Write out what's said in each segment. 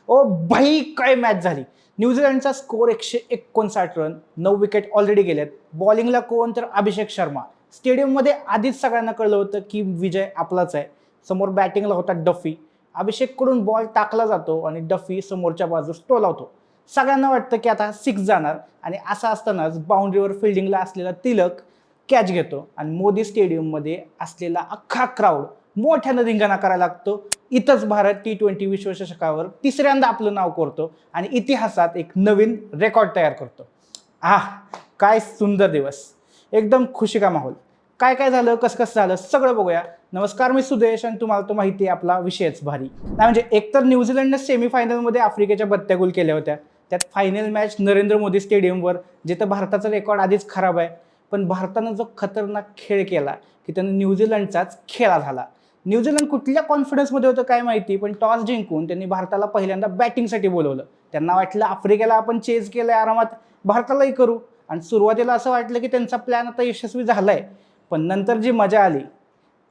ओ भाई काय मॅच झाली. न्यूझीलंडचा स्कोर 159 रन, 9 विकेट ऑलरेडी गेलेत. बॉलिंगला कोण तर अभिषेक शर्मा. स्टेडियममध्ये आधीच सगळ्यांना कळलं होतं की विजय आपलाच आहे. समोर बॅटिंगला होता डफी. अभिषेककडून बॉल टाकला जातो आणि डफी समोरच्या बाजूस टोलावतो. सगळ्यांना वाटतं की आता 6 जाणार आणि असं असतानाच बाउंड्रीवर फिल्डिंगला असलेला तिलक कॅच घेतो आणि मोदी स्टेडियममध्ये असलेला अख्खा क्राऊड मोठ्यानं धिंगाणा करायला लागतो. इथंच भारत T20 विश्वचषकावर तिसऱ्यांदा आपलं नाव करतो आणि इतिहासात एक नवीन रेकॉर्ड तयार करतो. आह, काय सुंदर दिवस. एकदम खुशी का माहोल. काय काय झालं, कसं कसं झालं, सगळं बघूया. नमस्कार, मी सुदेश आणि तुम्हाला तो माहिती आहे आपला विषयच भारी. नाही म्हणजे एकतर न्यूझीलंडने सेमीफायनलमध्ये आफ्रिकेच्या बत्त्या गोल केल्या होत्या. त्यात फायनल मॅच नरेंद्र मोदी स्टेडियमवर, जिथं भारताचा रेकॉर्ड आधीच खराब आहे. पण भारतानं जो खतरनाक खेळ केला की त्यानं न्यूझीलंडचाच खेळा झाला. न्यूझीलंड कुठल्या कॉन्फिडन्समध्ये होतं काय माहिती, पण टॉस जिंकून त्यांनी भारताला पहिल्यांदा बॅटिंगसाठी बोलवलं. त्यांना वाटलं आफ्रिकेला आपण चेज केलंय आरामात, भारतालाही करू. आणि सुरुवातीला असं वाटलं की त्यांचा प्लॅन आता यशस्वी झालाय. पण नंतर जी मजा आली,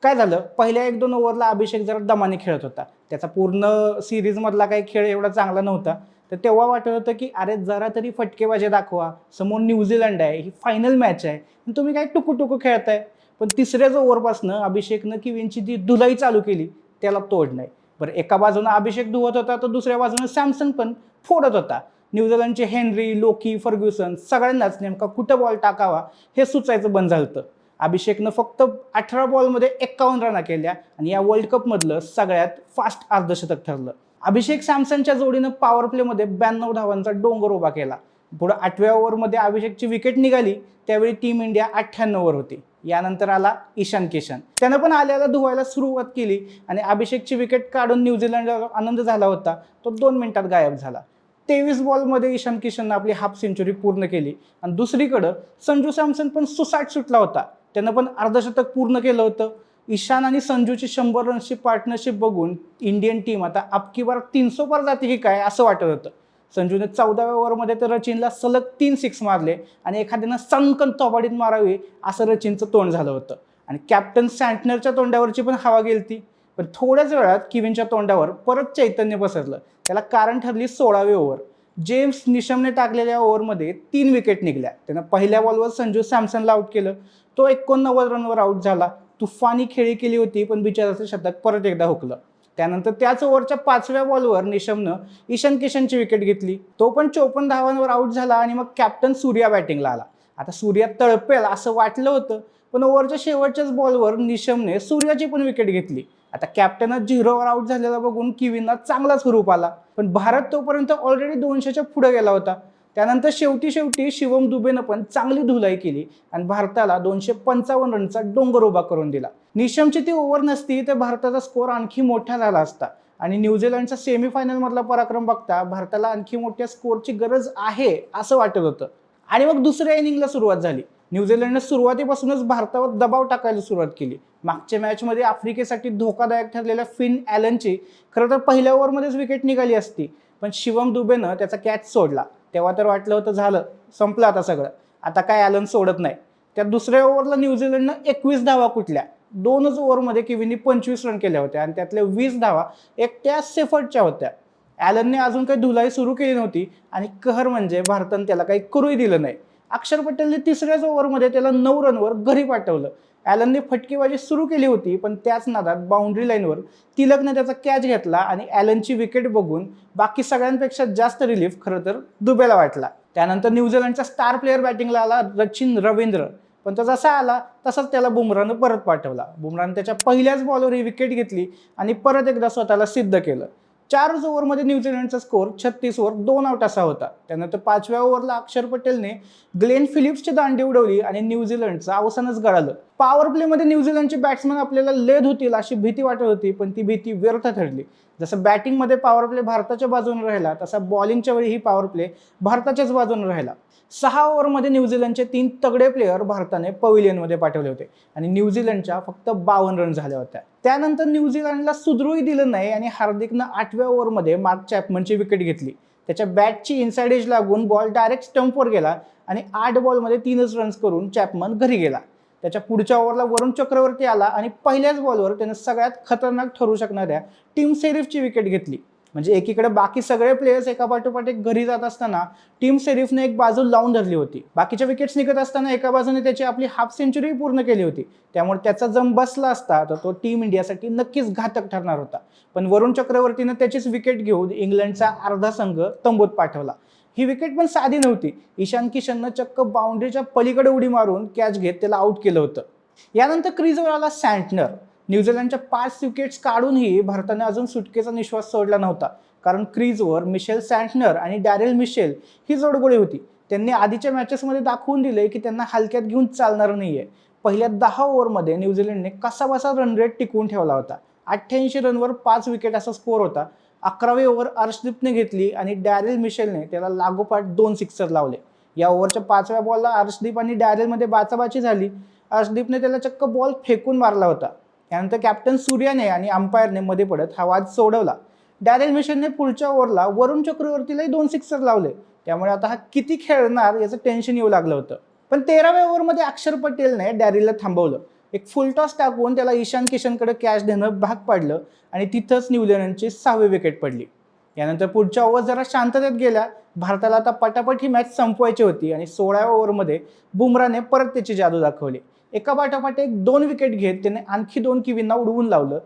काय झालं, पहिल्या 1-2 ओव्हरला अभिषेक जरा दमाने खेळत होता. त्याचा पूर्ण सिरीजमधला काही खेळ एवढा चांगला नव्हता. तर तेव्हा वाटत होतं की अरे जरा तरी फटकेबाजी दाखवा, समोर न्यूझीलंड आहे, ही फायनल मॅच आहे, तुम्ही काय टुकू खेळताय. पण तिसऱ्याच ओव्हरपासनं अभिषेकनं किवींची जी धुलाई चालू केली त्याला तोड नाही. बरं, एका बाजूनं अभिषेक धुवत होता तर दुसऱ्या बाजूनं सॅमसन पण फोडत होता. न्यूझीलंडचे हेनरी, लोकी, फर्ग्युसन सगळ्यांनाच नेमका कुठं बॉल टाकावा हे सुचायचं बंद झालं. अभिषेकनं फक्त 18 बॉलमध्ये 51 रना केल्या आणि या वर्ल्ड कपमधलं सगळ्यात फास्ट अर्धशतक ठरलं. अभिषेक सॅमसनच्या जोडीनं पॉवर प्लेमध्ये 92 धावांचा डोंगर उभा केला. पुढे 8व्या ओव्हरमध्ये अभिषेकची विकेट निघाली. त्यावेळी टीम इंडिया 98 वर होती. यानंतर आला ईशान किशन. त्यानं पण आल्याला धुवायला सुरुवात केली आणि अभिषेकची विकेट काढून न्यूझीलंडला आनंद झाला होता तो 2 मिनिटात गायब झाला. 23 बॉलमध्ये ईशान किशननं आपली हाफ सेंचुरी पूर्ण केली. आणि दुसरीकडं संजू सॅमसन पण सुसाट सुटला होता. त्यानं पण अर्धशतक पूर्ण केलं होतं. ईशान आणि संजूची 100 रन्सची पार्टनरशिप बघून इंडियन टीम आता अबकी बार 300 पार जाते की काय असं वाटत होतं. संजूने 14व्या ओव्हरमध्ये तर रचिनला सलग 3 सिक्स मारले आणि एखाद्यानं सणकन तोबाडीत मारावी असं रचिनचं तोंड झालं होतं. आणि कॅप्टन सँटनरच्या तोंडावरची पण हवा गेलती. पण थोड्याच वेळात किवींच्या तोंडावर परत चैतन्य पसरलं. त्याला कारण ठरली 16वी ओव्हर. जेम्स निशमने टाकलेल्या ओव्हरमध्ये 3 विकेट निघल्या. त्यानं पहिल्या बॉलवर संजू सॅमसनला आउट केलं. तो 89 रनवर आउट झाला. तुफानी खेळी केली होती पण बिचाराचं शतक परत एकदा हुकलं. त्यानंतर त्याच ओव्हरच्या 5व्या बॉलवर निशमनं ईशान किशनची विकेट घेतली. तो पण 54 धावांवर आउट झाला आणि मग कॅप्टन सूर्या बॅटिंगला आला. आता सूर्या तळपेल असं वाटलं होतं, पण ओव्हरच्या शेवटच्याच बॉलवर निशमने सूर्याची पण विकेट घेतली. आता कॅप्टनच 0वर आउट झालेला बघून किवींना चांगलाच हुरूप आला. पण भारत तोपर्यंत ऑलरेडी 200च्या पुढे गेला होता. त्यानंतर शेवटी शिवम दुबेनं पण चांगली धुलाई केली आणि भारताला 255 रनचा डोंगर उभा करून दिला. निशमची ती ओव्हर नसती तर भारताचा स्कोअर आणखी मोठा झाला असता आणि न्यूझीलंडचा सेमीफायनलमधला पराक्रम बघता भारताला आणखी मोठ्या स्कोअरची गरज आहे असं वाटत होतं. आणि मग दुसऱ्या इनिंगला सुरुवात झाली. न्यूझीलंडने सुरुवातीपासूनच भारतावर दबाव टाकायला सुरुवात केली. मागच्या मॅचमध्ये आफ्रिकेसाठी धोकादायक ठरलेल्या फिन ॲलनची खरं तर पहिल्या ओव्हरमध्येच विकेट निघाली असती, पण शिवम दुबेनं त्याचा कॅच सोडला. तेव्हा तर वाटलं होतं झालं, संपलं आता सगळं, आता काय ॲलन सोडत नाही. त्या दुसऱ्या ओव्हरला न्यूझीलंडनं 21 धावा कुठल्या. 2च ओव्हरमध्ये किवींनी 25 रन केल्या होत्या आणि त्यातल्या 20 धावा एकट्या सेफर्टच्या होत्या. ॲलनने अजून काही धुलाई सुरू केली नव्हती आणि कहर म्हणजे भारतानं त्याला काही करूही दिलं नाही. अक्षर पटेलने तिसऱ्याच ओव्हरमध्ये त्याला 9 रनवर घरी पाठवलं. ॲलनने फटकेबाजी सुरू केली होती पण त्याच नादात बाउंड्री लाईनवर तिलकने त्याचा कॅच घेतला आणि ॲलनची विकेट बघून बाकी सगळ्यांपेक्षा जास्त रिलीफ खरं तर दुबेला वाटला. त्यानंतर न्यूझीलंडचा स्टार प्लेअर बॅटिंगला आला रचिन रवींद्र. पण तो जसा आला तसाच त्याला बुमरानं परत पाठवला. बुमरानं त्याच्या पहिल्याच बॉलवर ही विकेट घेतली आणि परत एकदा स्वतःला सिद्ध केलं. 4 ओव्हरमध्ये न्यूझीलंडचा स्कोअर 36वर 2 आउट असा होता. त्यानंतर 5व्या ओव्हरला अक्षर पटेलने ग्लेन फिलिप्सची दांडी उडवली आणि न्यूझीलंडचं अवसानच गळालं. पॉवर प्लेमध्ये न्यूझीलंडचे बॅट्समन आपल्याला लेद होतील अशी भीती वाटत होती, पण ती भीती व्यर्थ ठरली. जसं बॅटिंगमध्ये पॉवर प्ले भारताच्या बाजूने राहिला तसा बॉलिंगच्या वेळी ही पॉवर प्ले भारताच्याच बाजूने राहिला. 6 ओव्हरमध्ये न्यूझीलंडचे 3 तगडे प्लेयर भारताने पवेलियनमध्ये पाठवले होते आणि न्यूझीलंडच्या फक्त 52 रन झाल्या होत्या. त्यानंतर न्यूझीलंडला सुधरूही दिलं नाही आणि हार्दिकनं 8व्या ओव्हरमध्ये मार्क चॅपमनची विकेट घेतली. त्याच्या बॅटची इनसाइड एज लागून बॉल डायरेक्ट स्टंपवर गेला आणि 8 बॉलमध्ये 3च रन्स करून चॅपमन घरी गेला. त्याच्या पुढच्या ओव्हरला वरुण चक्रवर्ती आला आणि पहिल्याच बॉलवर त्यानं सगळ्यात खतरनाक ठरू शकणाऱ्या टीम सेरिफची विकेट घेतली. म्हणजे एकीकडे बाकी सगळे प्लेयर्स एका पाठोपाठ एक घरी जात असताना टीम शेरिफने एक बाजू लावून धरली होती. बाकीच्या विकेट्स निघत असताना एका बाजूने त्याची आपली हाफ सेंचुरी पूर्ण केली होती. त्यामुळे त्याचा जम बसला असता तर तो टीम इंडियासाठी नक्कीच घातक ठरणार होता. पण वरुण चक्रवर्तीनं त्याचीच विकेट घेऊन इंग्लंडचा अर्धा संघ तंबूत पाठवला. ही विकेट पण साधी नव्हती. ईशान किशननं चक्क बाउंड्रीच्या पलीकडे उडी मारून कॅच घेत त्याला आउट केलं होतं. यानंतर क्रीजवर आला सँटनर. न्यूझीलंडच्या 5 विकेट्स काढूनही भारताने अजून सुटकेचा निश्वास सोडला नव्हता. कारण क्रीजवर मिशेल सँटनर आणि डॅरेल मिशेल ही जोडगोळी होती. त्यांनी आधीच्या मॅचेसमध्ये दाखवून दिले की त्यांना हलक्यात घेऊन चालणार नाहीये. पहिल्या 10 ओव्हरमध्ये न्यूझीलंडने कसाबसा रन रेट टिकवून ठेवला होता. 88 रनवर 5 विकेट असा स्कोअर होता. 11वी ओव्हर अर्शदीपने घेतली आणि डॅरेल मिशेलने त्याला लागोपाठ 2 सिक्सर लावले. या ओव्हरच्या 5व्या बॉलला अर्शदीप आणि डॅरेलमध्ये बाचाबाची झाली. अर्शदीपने त्याला चक्क बॉल फेकून मारला होता. त्यानंतर कॅप्टन सूर्याने आणि अंपायरने मध्ये पडत हा वाद सोडवला. डॅरेल मिशेलने पुढच्या ओव्हरला वरुण चक्रवर्तीलाही 2 सिक्सर लावले. त्यामुळे आता हा किती खेळणार याचं टेन्शन येऊ लागलं होतं. पण 13व्या ओव्हरमध्ये अक्षर पटेलने डॅरेलला थांबवलं. एक फुल टॉस टाकून त्याला ईशान किशनकडे कॅच देणं भाग पाडलं आणि तिथंच न्यूझीलंडची 6वी विकेट पडली. यानंतर पुढच्या ओव्हर जरा शांततेत गेल्या. भारताला आता पटापट ही मॅच संपवायची होती आणि 16व्या ओव्हरमध्ये बुमराने परत त्याची जादू दाखवली. एका पाठोपाठ एक 2 विकेट घेत त्याने आणखी 2 किवींना उडवून लावलं.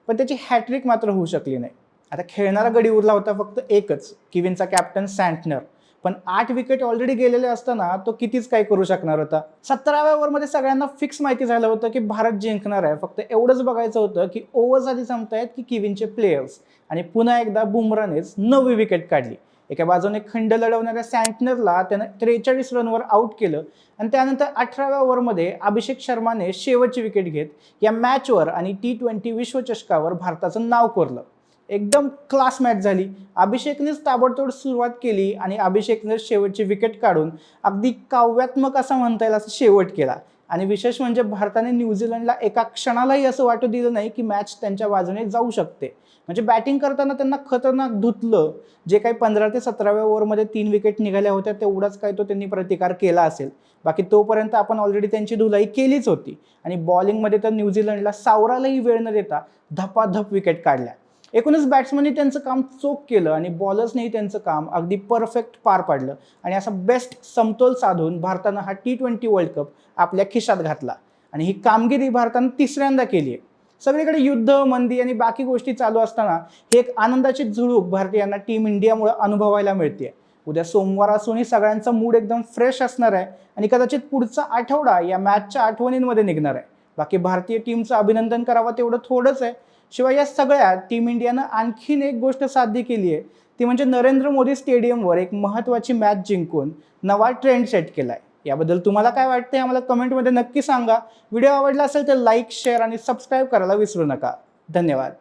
पण त्याची हॅट्रिक मात्र होऊ शकली नाही. आता खेळणारा गडी उरला होता फक्त एकच, किवींचा कॅप्टन सँटनर. पण 8 विकेट ऑलरेडी गेलेले असताना तो कितीच काय करू शकणार होता. 17व्या ओव्हरमध्ये सगळ्यांना फिक्स माहिती झालं होतं की भारत जिंकणार आहे. फक्त एवढंच बघायचं होतं की ओव्हर्स आधी संपतायत की किवींचे प्लेयर्स. आणि पुन्हा एकदा बुमरानेच 9वी विकेट काढली. एका बाजूने खंड लढवणाऱ्या सँटनरला त्यानं 43 रनवर आउट केलं आणि त्यानंतर 18व्या ओव्हरमध्ये अभिषेक शर्माने शेवटची विकेट घेत या मॅचवर आणि T20 विश्वचषकावर भारताचं नाव कोरलं. एकदम क्लास मॅच झाली. अभिषेकनेच ताबडतोब सुरुवात केली आणि अभिषेकने शेवटची विकेट काढून अगदी काव्यात्मक असं म्हणता येईल असं शेवट केला. आणि विशेष म्हणजे भारताने न्यूझीलंडला एका क्षणालाही असं वाटू दिलं नाही की मॅच त्यांच्या बाजूने जाऊ शकते. म्हणजे बॅटिंग करताना त्यांना खतरनाक धुतलं. जे काही 15 ते 17व्या ओव्हरमध्ये 3 विकेट निघाल्या होत्या तेवढाच काय तो त्यांनी प्रतिकार केला असेल. बाकी तोपर्यंत आपण ऑलरेडी त्यांची धुलाई केलीच होती. आणि बॉलिंगमध्ये तर न्यूझीलंडला सावरालाही वेळ न देता धपाधप विकेट काढल्या. एकूणच बॅट्समननी त्यांचं काम चोख केलं आणि बॉलर्सनेही त्यांचं काम अगदी परफेक्ट पार पाडलं. आणि असा बेस्ट समतोल साधून भारतानं हा T20 वर्ल्ड कप आपल्या खिशात घातला. आणि ही कामगिरी भारतानं 3ऱ्यांदा केली आहे. सगळीकडे युद्ध, मंदी आणि बाकी गोष्टी चालू असताना ही एक आनंदाची झुळूक भारतीयांना टीम इंडियामुळे अनुभवायला मिळते. उद्या सोमवार असूनही सगळ्यांचा मूड एकदम फ्रेश असणार आहे आणि कदाचित पुढचा आठवडा या मॅचच्या आठवणींमध्ये निघणार आहे. बाकी भारतीय टीमचं अभिनंदन करावं तेवढं थोडंच आहे. शिवाय या सगळ्यात टीम इंडियानं आणखीन एक गोष्ट साध्य केली आहे, ती म्हणजे नरेंद्र मोदी स्टेडियमवर एक महत्त्वाची मॅच जिंकून नवा ट्रेंड सेट केला आहे. याबद्दल तुम्हाला काय वाटतंय आम्हाला कमेंटमध्ये नक्की सांगा. व्हिडिओ आवडला असेल तर लाईक, शेअर आणि सबस्क्राईब करायला विसरू नका. धन्यवाद.